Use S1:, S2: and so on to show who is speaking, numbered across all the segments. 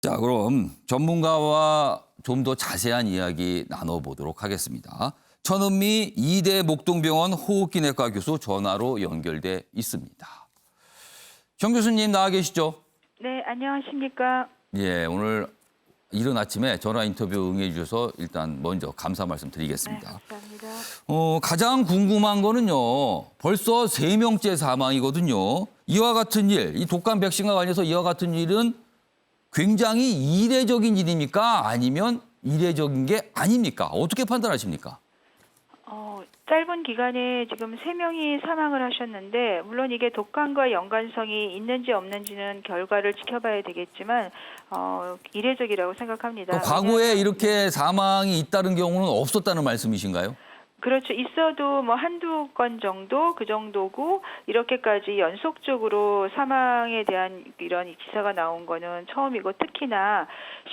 S1: 자, 그럼 전문가와 좀 더 자세한 이야기 나눠보도록 하겠습니다. 천은미 이대 목동병원 호흡기내과 교수 전화로 연결돼 있습니다. 정 교수님 나와 계시죠?
S2: 네, 안녕하십니까.
S1: 예, 오늘 이른 아침에 전화 인터뷰 응해 주셔서 일단 먼저 감사 말씀
S2: 네,
S1: 드리겠습니다.
S2: 감사합니다.
S1: 가장 궁금한 거는요. 벌써 3명째 사망이거든요. 이와 같은 일, 이 독감 백신과 관련해서 이와 같은 일은 굉장히 이례적인 일입니까? 아니면 이례적인 게 아닙니까? 어떻게 판단하십니까?
S2: 짧은 기간에 지금 3명이 사망을 하셨는데 물론 이게 독감과 연관성이 있는지 없는지는 결과를 지켜봐야 되겠지만 이례적이라고 생각합니다.
S1: 과거에 이렇게 사망이 잇따른 경우는 없었다는 말씀이신가요?
S2: 그렇죠. 있어도 뭐 한두 건 정도 그 정도고 이렇게까지 연속적으로 사망에 대한 이런 기사가 나온 거는 처음이고 특히나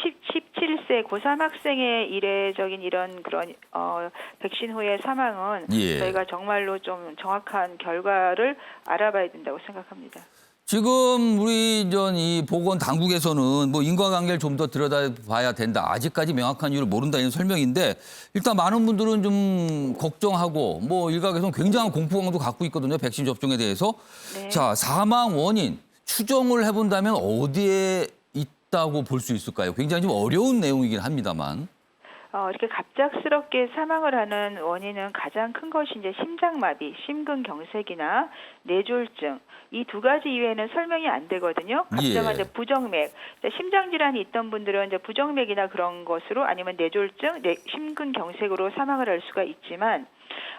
S2: 17세 고3 학생의 이례적인 이런 그런 백신 후의 사망은
S1: 예.
S2: 저희가 정말로 좀 정확한 결과를 알아봐야 된다고 생각합니다.
S1: 지금 우리 이 보건 당국에서는 뭐 인과관계를 좀 더 들여다봐야 된다. 아직까지 명확한 이유를 모른다 이런 설명인데 일단 많은 분들은 좀 걱정하고 뭐 일각에서는 굉장한 공포감도 갖고 있거든요. 백신 접종에 대해서.
S2: 네.
S1: 자, 사망 원인 추정을 해본다면 어디에 있다고 볼 수 있을까요? 굉장히 좀 어려운 내용이긴 합니다만.
S2: 이렇게 갑작스럽게 사망을 하는 원인은 가장 큰 것이 이제 심장마비, 심근경색이나 뇌졸중 이 두 가지 이외에는 설명이 안 되거든요. 갑작한 이제 부정맥, 심장 질환이 있던 분들은 이제 부정맥이나 그런 것으로 아니면 뇌졸중, 심근경색으로 사망을 할 수가 있지만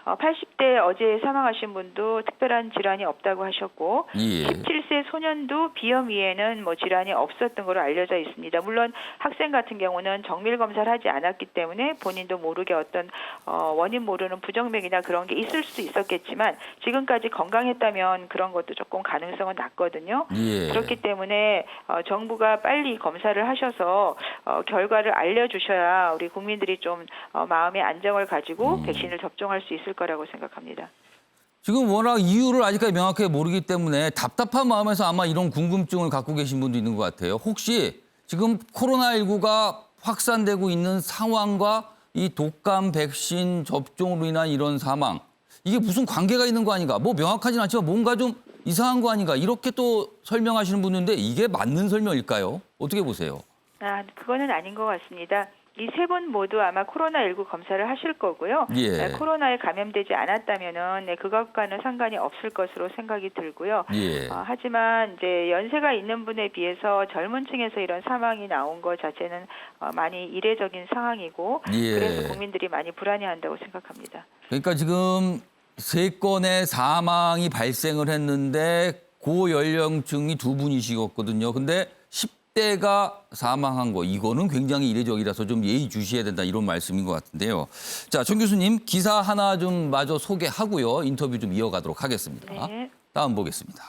S2: 80대 어제 사망하신 분도 특별한 질환이 없다고 하셨고
S1: 예.
S2: 17세 소년도 비염 외에는 뭐 질환이 없었던 걸로 알려져 있습니다. 물론 학생 같은 경우는 정밀 검사를 하지 않았기 때문에 본인도 모르게 어떤 원인 모르는 부정맥이나 그런 게 있을 수도 있었겠지만 지금까지 건강했다면 그런 것도 조금 가능성은 낮거든요.
S1: 예.
S2: 그렇기 때문에 정부가 빨리 검사를 하셔서 결과를 알려주셔야 우리 국민들이 좀 마음의 안정을 가지고 백신을 접종할 수 있을 거라고 생각합니다.
S1: 지금 워낙 이유를 아직까지 명확하게 모르기 때문에 답답한 마음에서 아마 이런 궁금증을 갖고 계신 분도 있는 것 같아요. 혹시 지금 코로나19가 확산되고 있는 상황과 이 독감 백신 접종으로 인한 이런 사망, 이게 무슨 관계가 있는 거 아닌가? 뭐 명확하진 않지만 뭔가 좀 이상한 거 아닌가? 이렇게 또 설명하시는 분인데 이게 맞는 설명일까요? 어떻게 보세요?
S2: 그거는 아닌 것 같습니다. 이 세 분 모두 아마 코로나19 검사를 하실 거고요.
S1: 예.
S2: 코로나에 감염되지 않았다면은 그것과는 상관이 없을 것으로 생각이 들고요.
S1: 예.
S2: 하지만 이제 연세가 있는 분에 비해서 젊은 층에서 이런 사망이 나온 것 자체는 많이 이례적인 상황이고
S1: 예.
S2: 그래서 국민들이 많이 불안해한다고 생각합니다.
S1: 그러니까 지금 3건의 사망이 발생을 했는데 고연령층이 2분이시거든요. 근데 10대가 사망한 거 이거는 굉장히 이례적이라서 좀 예의주시해야 된다 이런 말씀인 것 같은데요. 자, 정 교수님 기사 하나 좀 마저 소개하고요. 인터뷰 좀 이어가도록 하겠습니다.
S2: 네.
S1: 다음 보겠습니다.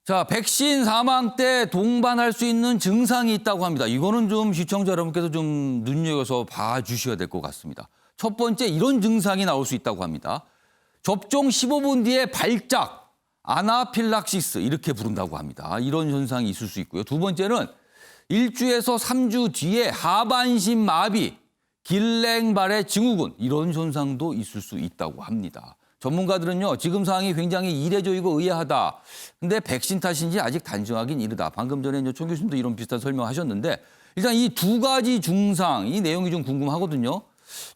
S1: 자, 백신 사망 때 동반할 수 있는 증상이 있다고 합니다. 이거는 좀 시청자 여러분께서 좀 눈여겨서 봐주셔야 될 것 같습니다. 첫 번째 이런 증상이 나올 수 있다고 합니다. 접종 15분 뒤에 발작, 아나필락시스 이렇게 부른다고 합니다. 이런 현상이 있을 수 있고요. 두 번째는 1주에서 3주 뒤에 하반신 마비, 길랭발의 증후군 이런 현상도 있을 수 있다고 합니다. 전문가들은요. 지금 상황이 굉장히 이례적이고 의아하다. 근데 백신 탓인지 아직 단정하긴 이르다. 방금 전에 총 교수님도 이런 비슷한 설명하셨는데 일단 이 두 가지 증상, 이 내용이 좀 궁금하거든요.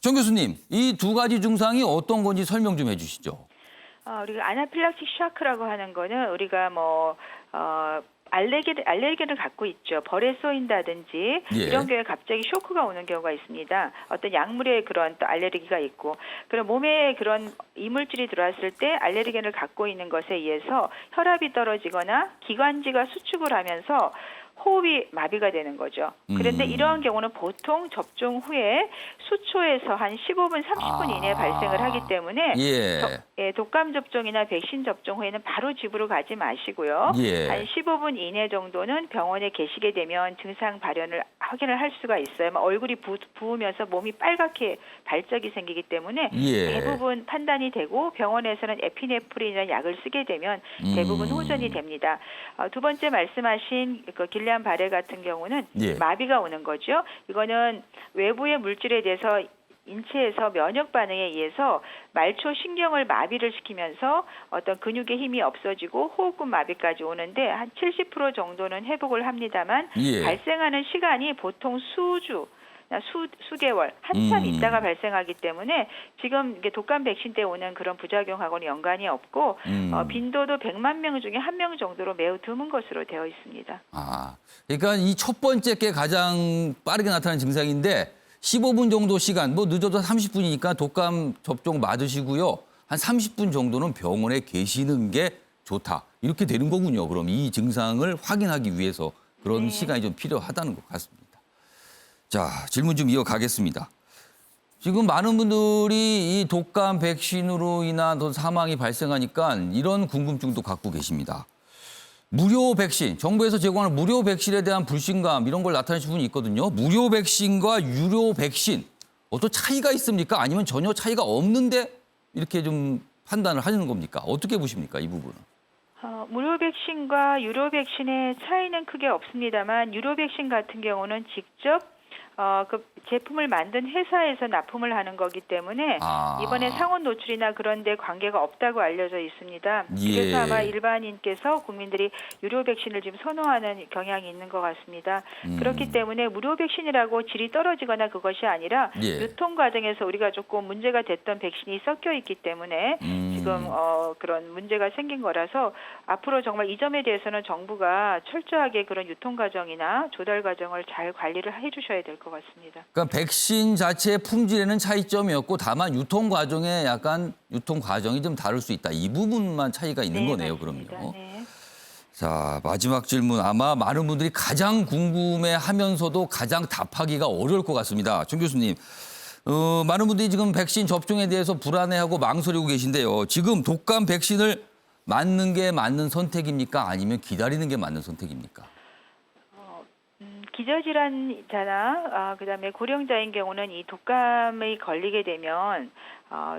S1: 정 교수님, 이 두 가지 증상이 어떤 건지 설명 좀 해주시죠.
S2: 우리가 아나필락식 샤크라고 하는 거는 우리가 알레르기를 갖고 있죠. 벌에 쏘인다든지
S1: 예.
S2: 이런 경우에 갑자기 쇼크가 오는 경우가 있습니다. 어떤 약물에 그런 또 알레르기가 있고 그런 몸에 그런 이물질이 들어왔을 때 알레르겐을 갖고 있는 것에 의해서 혈압이 떨어지거나 기관지가 수축을 하면서 호흡이 마비가 되는 거죠. 그런데 이러한 경우는 보통 접종 후에 수초에서 한 15분, 30분 이내에 발생을 하기 때문에 예, 독감 접종이나 백신 접종 후에는 바로 집으로 가지 마시고요.
S1: 예.
S2: 한 15분 이내 정도는 병원에 계시게 되면 증상 발현을 확인을 할 수가 있어요. 얼굴이 부으면서 몸이 빨갛게 발적이 생기기 때문에
S1: 예.
S2: 대부분 판단이 되고 병원에서는 에피네프린이라는 약을 쓰게 되면 대부분 호전이 됩니다. 두 번째 말씀하신 그 길리안 바레 같은 경우는
S1: 예.
S2: 마비가 오는 거죠. 이거는 외부의 물질에 대해서 인체에서 면역 반응에 의해서 말초 신경을 마비를 시키면서 어떤 근육의 힘이 없어지고 호흡군 마비까지 오는데 한 70% 정도는 회복을 합니다만
S1: 예.
S2: 발생하는 시간이 보통 수개월 한참 있다가 발생하기 때문에 지금 이게 독감 백신 때 오는 그런 부작용하고는 연관이 없고 빈도도 100만 명 중에 1명 정도로 매우 드문 것으로 되어 있습니다.
S1: 아, 그러니까 이 첫 번째 게 가장 빠르게 나타나는 증상인데 15분 정도 시간, 뭐 늦어도 30분이니까 독감 접종 맞으시고요. 한 30분 정도는 병원에 계시는 게 좋다. 이렇게 되는 거군요. 그럼 이 증상을 확인하기 위해서 그런 시간이 좀 필요하다는 것 같습니다. 자, 질문 좀 이어가겠습니다. 지금 많은 분들이 이 독감 백신으로 인한 어떤 사망이 발생하니까 이런 궁금증도 갖고 계십니다. 무료 백신, 정부에서 제공하는 무료 백신에 대한 불신감 이런 걸 나타내신 분이 있거든요. 무료 백신과 유료 백신 어떤 차이가 있습니까? 아니면 전혀 차이가 없는데 이렇게 좀 판단을 하시는 겁니까? 어떻게 보십니까? 이 부분은.
S2: 무료 백신과 유료 백신의 차이는 크게 없습니다만 유료 백신 같은 경우는 직접 그 제품을 만든 회사에서 납품을 하는 거기 때문에 이번에 상온 노출이나 그런 데 관계가 없다고 알려져 있습니다.
S1: 예.
S2: 그래서 아마 일반인께서 국민들이 유료 백신을 지금 선호하는 경향이 있는 것 같습니다. 그렇기 때문에 무료 백신이라고 질이 떨어지거나 그것이 아니라
S1: 예.
S2: 유통 과정에서 우리가 조금 문제가 됐던 백신이 섞여 있기 때문에 지금 그런 문제가 생긴 거라서 앞으로 정말 이 점에 대해서는 정부가 철저하게 그런 유통 과정이나 조달 과정을 잘 관리를 해 주셔야 될 것 같습니다.
S1: 그러니까 백신 자체의 품질에는 차이점이었고 다만 유통 과정에 약간 유통 과정이 좀 다를 수 있다. 이 부분만 차이가 있는 거네요,
S2: 맞습니다.
S1: 그럼요.
S2: 네.
S1: 자, 마지막 질문 아마 많은 분들이 가장 궁금해하면서도 가장 답하기가 어려울 것 같습니다. 정 교수님, 많은 분들이 지금 백신 접종에 대해서 불안해하고 망설이고 계신데요. 지금 독감 백신을 맞는 게 맞는 선택입니까? 아니면 기다리는 게 맞는 선택입니까?
S2: 기저질환자나 그다음에 고령자인 경우는 이 독감에 걸리게 되면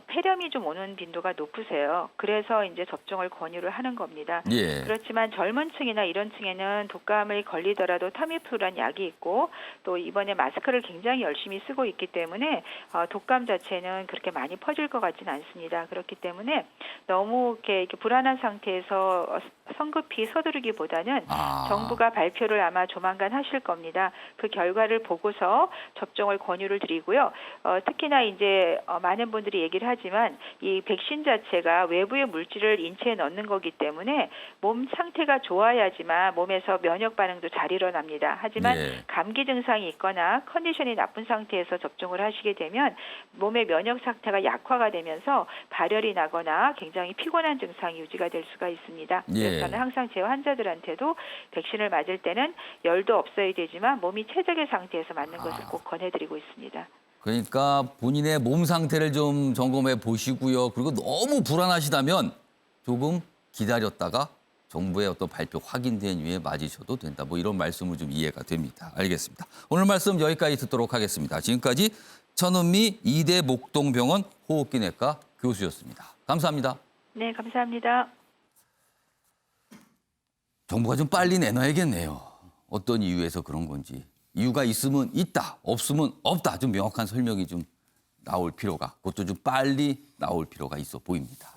S2: 폐렴이 좀 오는 빈도가 높으세요. 그래서 이제 접종을 권유를 하는 겁니다.
S1: 예.
S2: 그렇지만 젊은 층이나 이런 층에는 독감을 걸리더라도 타미프루라는 약이 있고 또 이번에 마스크를 굉장히 열심히 쓰고 있기 때문에 독감 자체는 그렇게 많이 퍼질 것 같지는 않습니다. 그렇기 때문에 너무 이렇게 불안한 상태에서 성급히 서두르기보다는 정부가 발표를 아마 조만간 하실 겁니다. 그 결과를 보고서 접종을 권유를 드리고요. 특히나 이제 많은 분들이 얘기를 하지만 이 백신 자체가 외부의 물질을 인체에 넣는 거기 때문에 몸 상태가 좋아야지만 몸에서 면역 반응도 잘 일어납니다. 하지만 감기 증상이 있거나 컨디션이 나쁜 상태에서 접종을 하시게 되면 몸의 면역 상태가 약화가 되면서 발열이 나거나 굉장히 피곤한 증상이 유지가 될 수가 있습니다. 그래서 저는 항상 제 환자들한테도 백신을 맞을 때는 열도 없어야 되지만 몸이 최적의 상태에서 맞는 것을 꼭 권해드리고 있습니다.
S1: 그러니까 본인의 몸 상태를 좀 점검해 보시고요. 그리고 너무 불안하시다면 조금 기다렸다가 정부의 어떤 발표 확인된 이후에 맞으셔도 된다. 뭐 이런 말씀을 좀 이해가 됩니다. 알겠습니다. 오늘 말씀 여기까지 듣도록 하겠습니다. 지금까지 천은미 이대 목동병원 호흡기내과 교수였습니다. 감사합니다.
S2: 네, 감사합니다.
S1: 정부가 좀 빨리 내놔야겠네요. 어떤 이유에서 그런 건지. 이유가 있으면 있다, 없으면 없다. 좀 명확한 설명이 좀 나올 필요가, 그것도 좀 빨리 나올 필요가 있어 보입니다.